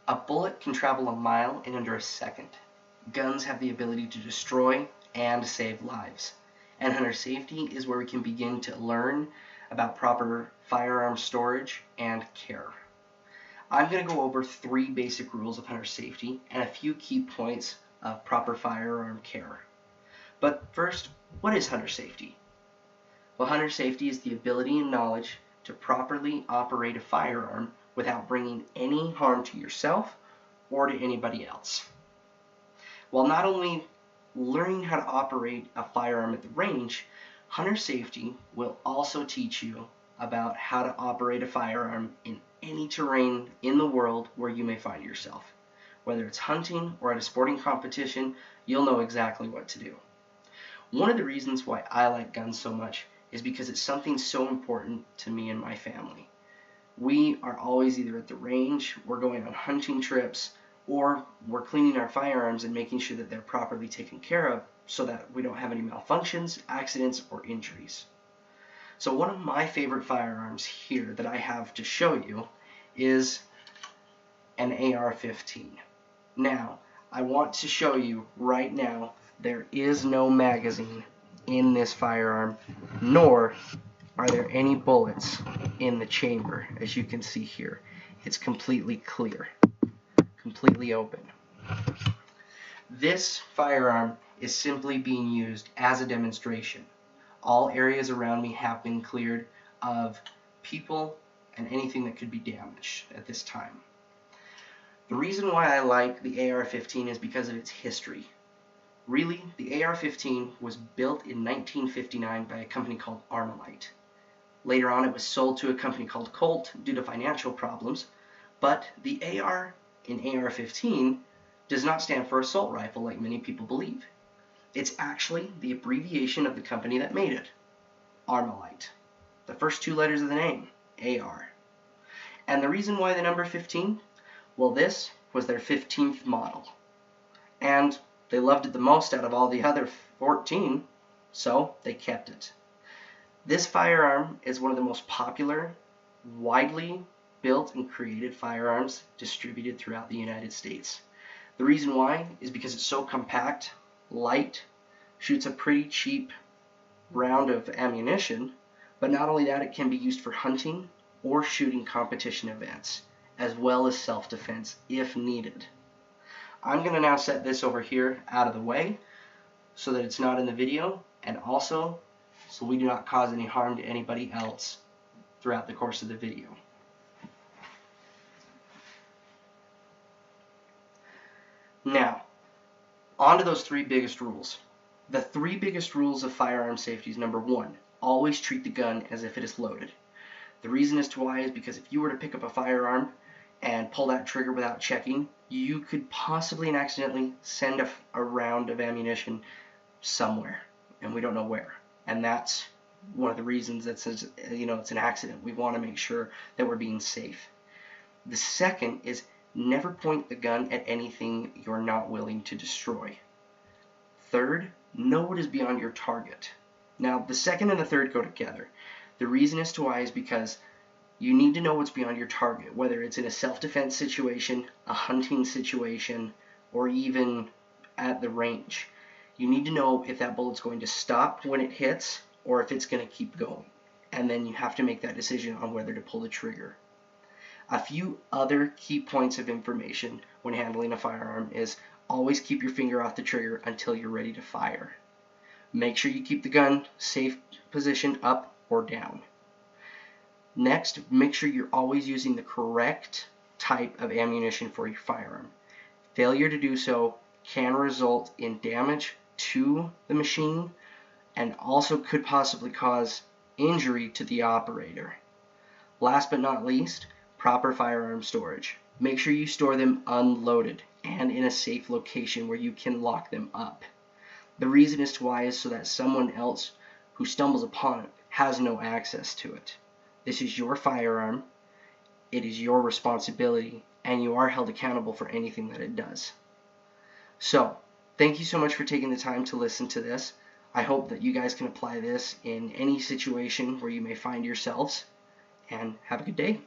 A bullet can travel a mile in under a second. Guns have the ability to destroy and save lives. And hunter safety is where we can begin to learn about proper firearm storage and care. I'm going to go over 3 basic rules of hunter safety and a few key points of proper firearm care. But first, what is hunter safety? Well, hunter safety is the ability and knowledge to properly operate a firearm without bringing any harm to yourself or to anybody else. While not only learning how to operate a firearm at the range, hunter safety will also teach you about how to operate a firearm in any terrain in the world where you may find yourself. Whether it's hunting or at a sporting competition, you'll know exactly what to do. One of the reasons why I like guns so much is because it's something so important to me and my family. We are always either at the range, we're going on hunting trips, or we're cleaning our firearms and making sure that they're properly taken care of so that we don't have any malfunctions, accidents, or injuries. So one of my favorite firearms here that I have to show you is an AR-15. Now, I want to show you right now there is no magazine in this firearm, nor are there any bullets in the chamber. As you can see here, it's completely clear, completely open. This firearm is simply being used as a demonstration. All areas around me have been cleared of people and anything that could be damaged at this time. The reason why I like the AR-15 is because of its history. Really, the AR-15 was built in 1959 by a company called Armalite. Later on, it was sold to a company called Colt due to financial problems, but the AR in AR-15 does not stand for assault rifle like many people believe. It's actually the abbreviation of the company that made it, Armalite. The first 2 letters of the name, AR. And the reason why the number 15? Well, this was their 15th model. And they loved it the most out of all the other 14, so they kept it. This firearm is one of the most popular, widely built and created firearms distributed throughout the United States. The reason why is because it's so compact, light, shoots a pretty cheap round of ammunition, but not only that, it can be used for hunting or shooting competition events, as well as self-defense if needed. I'm going to now set this over here out of the way so that it's not in the video, and also so we do not cause any harm to anybody else throughout the course of the video. Now, on to those 3 biggest rules. The 3 biggest rules of firearm safety is number 1, always treat the gun as if it is loaded. The reason as to why is because if you were to pick up a firearm and pull that trigger without checking, you could possibly and accidentally send a round of ammunition somewhere, and we don't know where. And that's one of the reasons that says, it's an accident. We want to make sure that we're being safe. The second is never point the gun at anything you're not willing to destroy. Third, know what is beyond your target. Now, the second and the third go together. The reason as to why is because you need to know what's beyond your target, whether it's in a self-defense situation, a hunting situation, or even at the range. You need to know if that bullet's going to stop when it hits or if it's going to keep going. And then you have to make that decision on whether to pull the trigger. A few other key points of information when handling a firearm is always keep your finger off the trigger until you're ready to fire. Make sure you keep the gun safe positioned up or down. Next, make sure you're always using the correct type of ammunition for your firearm. Failure to do so can result in damage to the machine and also could possibly cause injury to the operator. Last but not least, proper firearm storage. Make sure you store them unloaded and in a safe location where you can lock them up. The reason as to why is so that someone else who stumbles upon it has no access to it. This is your firearm, it is your responsibility, and you are held accountable for anything that it does. So, thank you so much for taking the time to listen to this. I hope that you guys can apply this in any situation where you may find yourselves, and have a good day.